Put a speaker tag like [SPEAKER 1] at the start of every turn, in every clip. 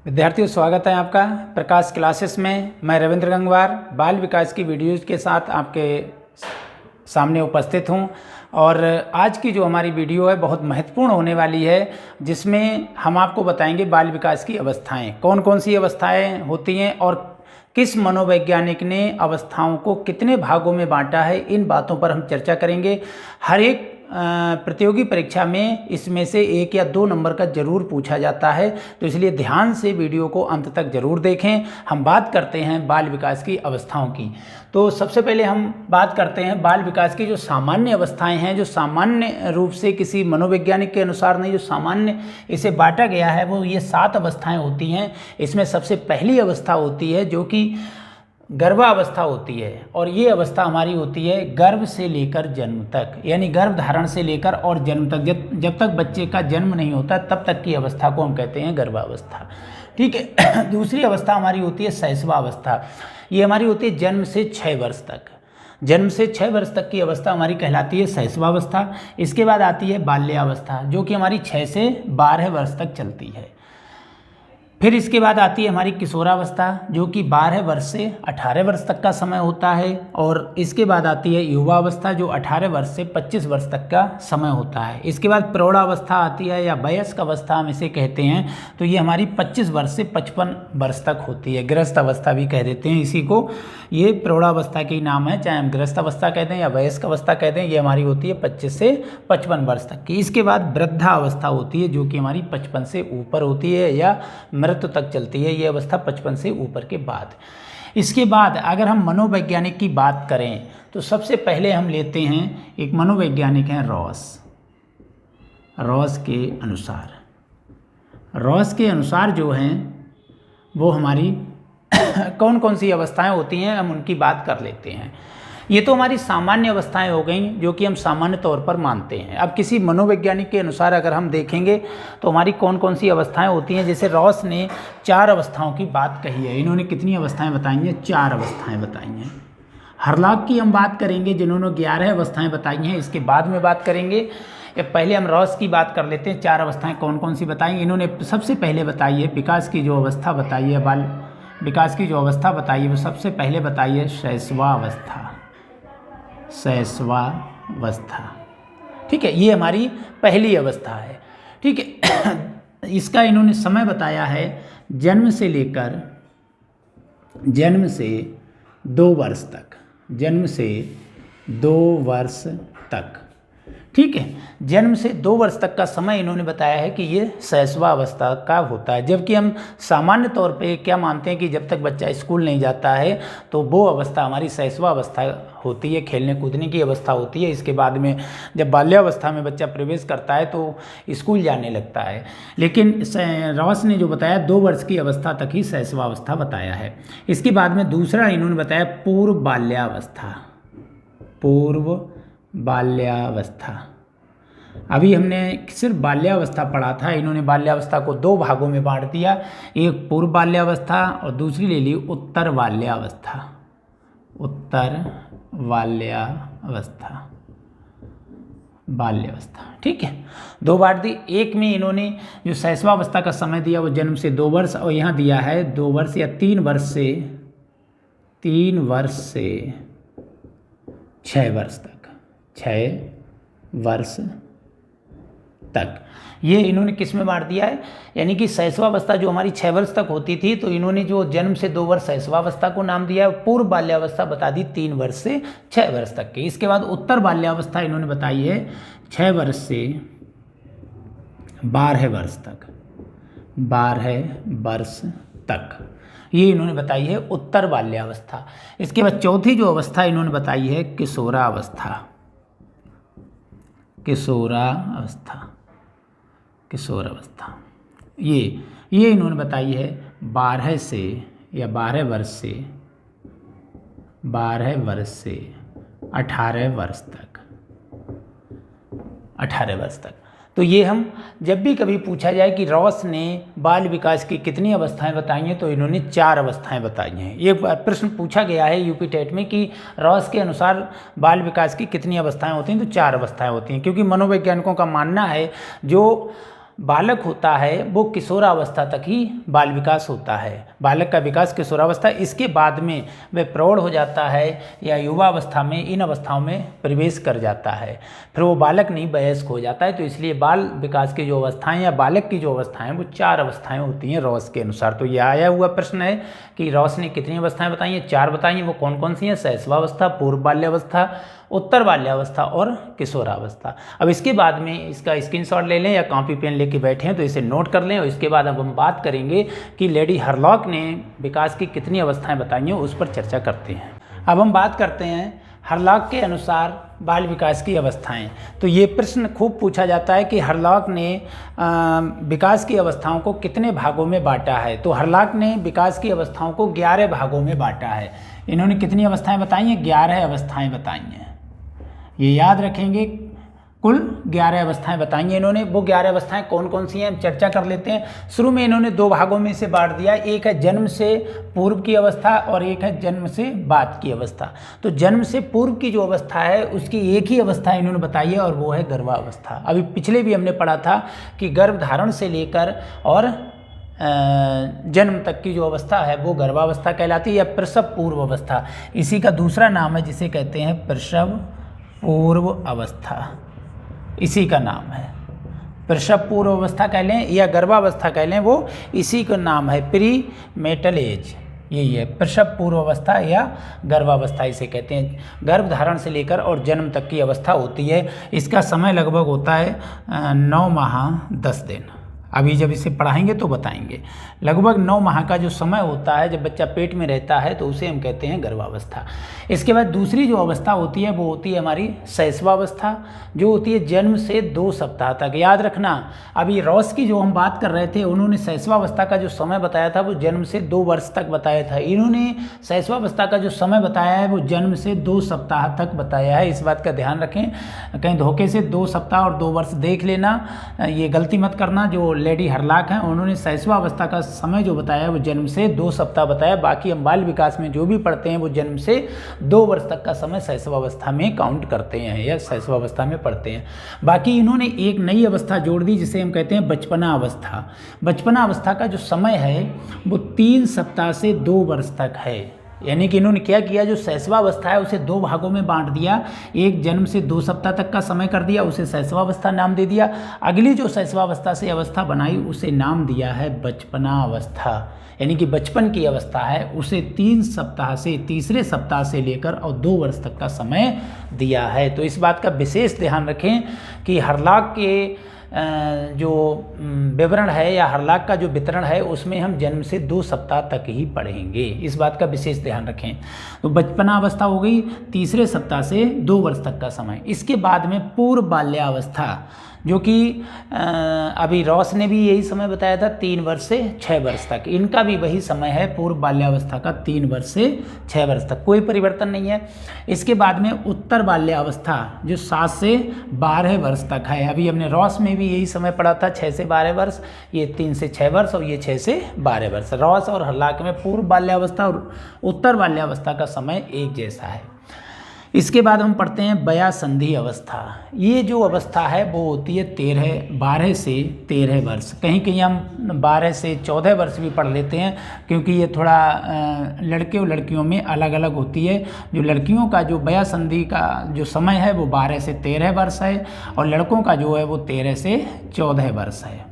[SPEAKER 1] विद्यार्थियों, स्वागत है आपका प्रकाश क्लासेस में। मैं रविंद्र गंगवार बाल विकास की वीडियोज़ के साथ आपके सामने उपस्थित हूं। और आज की जो हमारी वीडियो है बहुत महत्वपूर्ण होने वाली है, जिसमें हम आपको बताएंगे बाल विकास की अवस्थाएं कौन कौन सी अवस्थाएं होती हैं और किस मनोवैज्ञानिक ने अवस्थाओं को कितने भागों में बांटा है। इन बातों पर हम चर्चा करेंगे। हर एक प्रतियोगी परीक्षा में इसमें से 1 या 2 नंबर का जरूर पूछा जाता है, तो इसलिए ध्यान से वीडियो को अंत तक जरूर देखें। हम बात करते हैं बाल विकास की अवस्थाओं की। तो सबसे पहले हम बात करते हैं बाल विकास की जो सामान्य अवस्थाएं हैं, जो सामान्य रूप से किसी मनोवैज्ञानिक के अनुसार नहीं, जो सामान्य इसे बांटा गया है, वो ये 7 अवस्थाएं होती हैं। इसमें सबसे पहली अवस्था होती है जो कि गर्भावस्था होती है, और ये अवस्था हमारी होती है गर्भ से लेकर जन्म तक, यानी गर्भ धारण से लेकर और जन्म तक। जब तक बच्चे का जन्म नहीं होता तब तक की अवस्था को हम कहते हैं गर्भावस्था। ठीक है। दूसरी अवस्था हमारी होती है शैशवावस्था। ये हमारी होती है जन्म से 6 वर्ष तक। जन्म से 6 वर्ष तक की अवस्था हमारी कहलाती है शैशवावस्था। इसके बाद आती है बाल्यावस्था, जो कि हमारी 6 से 12 वर्ष तक चलती है। फिर इसके बाद आती है हमारी किशोरावस्था, जो कि 12 वर्ष से 18 वर्ष तक का समय होता है। और इसके बाद आती है युवावस्था, जो 18 वर्ष से 25 वर्ष तक का समय होता है। इसके बाद प्रौढ़ावस्था आती है, या वयस्क अवस्था हम इसे कहते हैं। तो ये हमारी 25 वर्ष से 55 वर्ष तक होती है। गृहस्थ अवस्था भी कह देते हैं इसी को। ये प्रौढ़ावस्था के नाम है, चाहे हम गृहस्थ अवस्था कहते हैं या वयस्क अवस्था कहते हैं। ये हमारी होती है 25 से 55 वर्ष तक की। इसके बाद वृद्धावस्था होती है, जो कि हमारी 55 से ऊपर होती है या मृत्यु तक चलती है। ये अवस्था 55 से ऊपर के बाद। इसके बाद अगर हम मनोवैज्ञानिक की बात करें तो सबसे पहले हम लेते हैं एक मनोवैज्ञानिक हैं रॉस के अनुसार जो हैं वो हमारी कौन कौन सी अवस्थाएं होती हैं, हम उनकी बात कर लेते हैं। ये तो हमारी सामान्य अवस्थाएं हो गई, जो कि हम सामान्य तौर पर मानते हैं। अब किसी मनोवैज्ञानिक के अनुसार अगर हम देखेंगे तो हमारी कौन कौन सी अवस्थाएं होती हैं। जैसे रॉस ने 4 अवस्थाओं की बात कही है। इन्होंने कितनी अवस्थाएं बताई हैं? 4 अवस्थाएं बताई हैं। हरलॉक की हम बात करेंगे, जिन्होंने 11 अवस्थाएँ बताई हैं, इसके बाद में बात करेंगे। पहले हम रॉस की बात कर लेते हैं। 4 अवस्थाएँ कौन कौन सी बताई? इन्होंने सबसे पहले बताई है विकास की जो अवस्था बताई है, बाल विकास की जो अवस्था बताई है, वो सबसे पहले बताई है शैशवावस्था। ठीक है, ये हमारी पहली अवस्था है। ठीक है। इसका इन्होंने समय बताया है जन्म से 2 वर्ष तक। ठीक है, जन्म से 2 वर्ष तक का समय इन्होंने बताया है कि ये शैशवावस्था का होता है। जबकि हम सामान्य तौर पे क्या मानते हैं कि जब तक बच्चा स्कूल नहीं जाता है तो वो अवस्था हमारी शैशवावस्था होती है, खेलने कूदने की अवस्था होती है। इसके बाद में जब बाल्यावस्था में बच्चा प्रवेश करता है तो स्कूल जाने लगता है। लेकिन रॉस ने जो बताया 2 वर्ष की अवस्था तक ही शैशवावस्था बताया है। इसके बाद में दूसरा इन्होंने बताया पूर्व बाल्यावस्था। अभी हमने सिर्फ बाल्यावस्था पढ़ा था, इन्होंने बाल्यावस्था को 2 भागों में बांट दिया। एक पूर्व बाल्यावस्था और दूसरी ले ली उत्तर बाल्यावस्था। ठीक है, 2 बांट दी। एक में इन्होंने जो शैशवावस्था का समय दिया वो जन्म से 2 वर्ष, और यहाँ दिया है 2 वर्ष या 3 वर्ष से 6 वर्ष तक। ये इन्होंने किस में बांट दिया है? यानी कि शैशवावस्था जो हमारी 6 वर्ष तक होती थी, तो इन्होंने जो जन्म से 2 वर्ष शैशवावस्था को नाम दिया है। पूर्व बाल्यावस्था बता दी 3 वर्ष से 6 वर्ष तक की। इसके बाद उत्तर बाल्यावस्था इन्होंने बताई है 6 वर्ष से 12 वर्ष तक। ये इन्होंने बताई है उत्तर बाल्यावस्था। इसके बाद चौथी जो अवस्था इन्होंने बताई है किशोरावस्था। ये इन्होंने बताई है 12 वर्ष से 18 वर्ष तक। तो ये हम जब भी कभी पूछा जाए कि रॉस ने बाल विकास की कितनी अवस्थाएं बताई हैं, तो इन्होंने 4 अवस्थाएं बताई हैं। ये प्रश्न पूछा गया है यूपी टेट में कि रॉस के अनुसार बाल विकास की कितनी अवस्थाएं होती हैं, तो 4 अवस्थाएं होती हैं। क्योंकि मनोवैज्ञानिकों का मानना है जो बालक होता है वो किशोरावस्था तक ही बाल विकास होता है। बालक का विकास किशोरावस्था, इसके बाद में वह प्रौढ़ हो जाता है या युवावस्था में, इन अवस्थाओं में प्रवेश कर जाता है। फिर वो बालक नहीं वयस्क हो जाता है। तो इसलिए बाल विकास की जो अवस्थाएं या बालक की जो अवस्थाएं वो 4 अवस्थाएं होती हैं रॉस के अनुसार। तो ये आया हुआ प्रश्न है कि रॉस ने कितनी अवस्थाएं बताई हैं? 4 बताई हैं। वो कौन कौन सी हैं? शैशवावस्था, पूर्व बाल्यावस्था, उत्तर बाल्यावस्था और किशोरावस्था। अब इसके बाद में इसका स्क्रीनशॉट ले लें या कॉपी पेन लेके बैठे हैं तो इसे नोट कर लें। और इसके बाद अब हम बात करेंगे कि लेडी हरलॉक ने विकास की कितनी अवस्थाएं बताई हैं, उस पर चर्चा करते हैं। अब हम बात करते हैं हरलॉक के अनुसार बाल विकास की अवस्थाएं। तो ये प्रश्न खूब पूछा जाता है कि हरलॉक ने विकास की अवस्थाओं को कितने भागों में बांटा है। तो हरलॉक ने विकास की अवस्थाओं को 11 भागों में बांटा है। इन्होंने कितनी अवस्थाएं बताई हैं? 11 अवस्थाएं बताई हैं। ये याद रखेंगे, कुल 11 अवस्थाएं बताएंगे इन्होंने। वो 11 अवस्थाएं कौन कौन सी हैं हम चर्चा कर लेते हैं। शुरू में इन्होंने 2 भागों में से बांट दिया, एक है जन्म से पूर्व की अवस्था और एक है जन्म से बाद की अवस्था। तो जन्म से पूर्व की जो अवस्था है उसकी एक ही अवस्था इन्होंने बताई है और वो है गर्भावस्था। अभी पिछले भी हमने पढ़ा था कि गर्भधारण से लेकर और जन्म तक की जो अवस्था है वो गर्भावस्था कहलाती है या प्रसव पूर्व अवस्था। इसी का दूसरा नाम है जिसे कहते हैं प्रसव पूर्व अवस्था, इसी का नाम है। प्रसव पूर्व अवस्था कह लें या गर्भावस्था कह लें, वो इसी का नाम है, प्री मेटल एज। यही है प्रसव पूर्व अवस्था या गर्भावस्था इसे कहते हैं। गर्भधारण से लेकर और जन्म तक की अवस्था होती है। इसका समय लगभग होता है 9 माह 10 दिन। अभी जब इसे पढ़ाएंगे तो बताएंगे। लगभग 9 माह का जो समय होता है जब बच्चा पेट में रहता है तो उसे हम कहते हैं गर्भावस्था। इसके बाद दूसरी जो अवस्था होती है वो होती है हमारी शैशवावस्था, जो होती है जन्म से 2 सप्ताह तक। याद रखना, अभी रॉस की जो हम बात कर रहे थे उन्होंने शैशवावस्था का जो समय बताया था वो जन्म से 2 वर्ष तक बताया था। इन्होंने शैशवावस्था का जो समय बताया है वो जन्म से 2 सप्ताह तक बताया है। इस बात का ध्यान रखें, कहीं धोखे से 2 सप्ताह और 2 वर्ष देख लेना, ये गलती मत करना। जो लेडी हरलॉक हैं उन्होंने शैशवावस्था का समय जो बताया है वो जन्म से 2 सप्ताह बताया। बाकी हम बाल विकास में जो भी पढ़ते हैं वो जन्म से 2 वर्ष तक का समय शैशवावस्था में काउंट करते हैं या शैशवावस्था में पढ़ते हैं। बाकी इन्होंने एक नई अवस्था जोड़ दी जिसे हम कहते हैं बचपना अवस्था। बचपना अवस्था का जो समय है वो 3 सप्ताह से 2 वर्ष तक है। यानी कि इन्होंने क्या किया, जो शैशवावस्था है उसे 2 भागों में बांट दिया। एक जन्म से 2 सप्ताह तक का समय कर दिया, उसे शैशवावस्था नाम दे दिया। अगली जो शैशवावस्था से अवस्था बनाई उसे नाम दिया है बचपना अवस्था। यानी कि बचपन की अवस्था है उसे 3 सप्ताह से, तीसरे सप्ताह से लेकर और 2 वर्ष तक का समय दिया है। तो इस बात का विशेष ध्यान रखें कि हरलॉक के जो विवरण है या हरलॉक का जो वितरण है उसमें हम जन्म से 2 सप्ताह तक ही पढ़ेंगे। इस बात का विशेष ध्यान रखें। तो बचपना अवस्था हो गई, तीसरे सप्ताह से 2 वर्ष तक का समय। इसके बाद में पूर्व बाल्यावस्था, जो कि अभी रॉस ने भी यही समय बताया था 3 वर्ष से 6 वर्ष तक। इनका भी वही समय है पूर्व बाल्यावस्था का, 3 वर्ष से 6 वर्ष तक, कोई परिवर्तन नहीं है। इसके बाद में उत्तर बाल्यावस्था जो 7 से 12 वर्ष तक है। अभी हमने रॉस में भी यही समय पढ़ा था 6 से 12 वर्ष, ये 3 से 6 वर्ष और ये 6 से 12 वर्ष। रॉस और हरलॉक में पूर्व बाल्यावस्था और उत्तर बाल्यावस्था का समय एक जैसा है। इसके बाद हम पढ़ते हैं वयासंधि अवस्था। ये जो अवस्था है वो होती है 12 से 13 वर्ष। कहीं कहीं हम 12 से 14 वर्ष भी पढ़ लेते हैं क्योंकि ये थोड़ा लड़के और लड़कियों में अलग अलग होती है। जो लड़कियों का जो वयासंधि का जो समय है वो 12 से 13 वर्ष है और लड़कों का जो है वो 13 से 14 वर्ष है।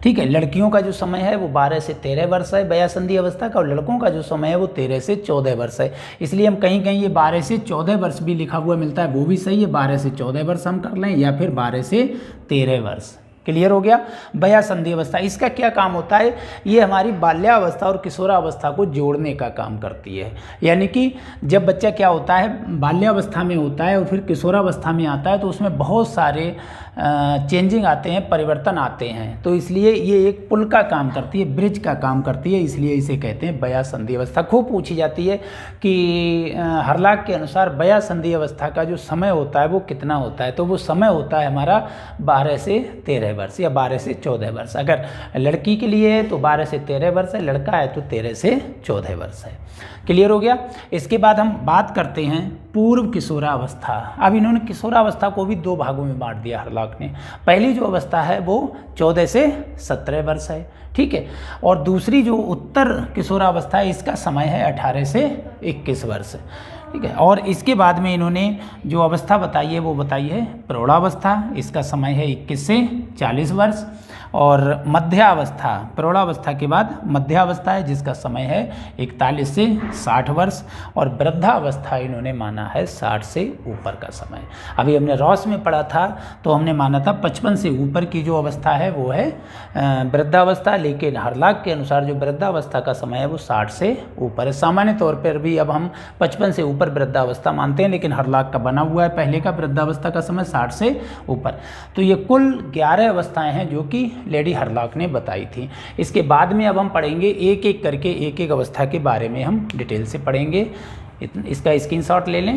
[SPEAKER 1] ठीक है, लड़कियों का जो समय है वो 12 से 13 वर्ष है वयासंधि अवस्था का, और लड़कों का जो समय है वो 13 से 14 वर्ष है। इसलिए हम कहीं कहीं ये 12 से 14 वर्ष भी लिखा हुआ मिलता है, वो भी सही है। 12 से 14 वर्ष हम कर लें या फिर 12 से 13 वर्ष। क्लियर हो गया। वयासंधि अवस्था, इसका क्या काम होता है, ये हमारी बाल्यावस्था और किशोरावस्था को जोड़ने का काम करती है। यानी कि जब बच्चा क्या होता है बाल्यावस्था में होता है और फिर किशोरावस्था में आता है तो उसमें बहुत सारे चेंजिंग आते हैं, परिवर्तन आते हैं। तो इसलिए ये एक पुल का काम करती है, ब्रिज का काम करती है, इसलिए इसे कहते हैं वयासंधि अवस्था। खूब पूछी जाती है कि हरलॉक के अनुसार वयासंधि अवस्था का जो समय होता है वो कितना होता है। तो वो समय होता है हमारा 12 से 13 वर्ष या 12 से 14 वर्ष। अगर लड़की के लिए है तो 12 से 13 वर्ष है, लड़का है तो 13 से 14 वर्ष है। क्लियर हो गया। इसके बाद हम बात करते हैं पूर्व किशोरावस्था। अब इन्होंने किशोरावस्था को भी 2 भागों में बांट दिया हरलॉक हरलाक ने। पहली जो अवस्था है वो 14 से 17 वर्ष है, ठीक है। और दूसरी जो उत्तर किशोरावस्था है इसका समय है 18 से 21 वर्ष, ठीक है। और इसके बाद में इन्होंने जो अवस्था बताई है वो बताई है प्रौढ़ावस्था, इसका समय है 21 से 40 वर्ष। और मध्यावस्था, प्रौढ़ावस्था के बाद मध्यावस्था है जिसका समय है 41 से 60 वर्ष। और वृद्धावस्था इन्होंने माना है 60 से ऊपर का समय। अभी हमने रॉस में पढ़ा था तो हमने माना था 55 से ऊपर की जो अवस्था है वो है वृद्धावस्था, लेकिन हरलाक के अनुसार जो वृद्धावस्था का समय है वो 60 से ऊपर है। सामान्य तौर पर भी अब हम 55 से ऊपर वृद्धावस्था मानते हैं, लेकिन हरलाक का बना हुआ है पहले का वृद्धावस्था का समय 60 से ऊपर। तो ये कुल 11 अवस्थाएं हैं जो कि लेडी हरलाक ने बताई थी। इसके बाद में अब हम पढ़ेंगे एक एक करके एक एक अवस्था के बारे में हम डिटेल से पढ़ेंगे। इसका स्क्रीनशॉट ले लें।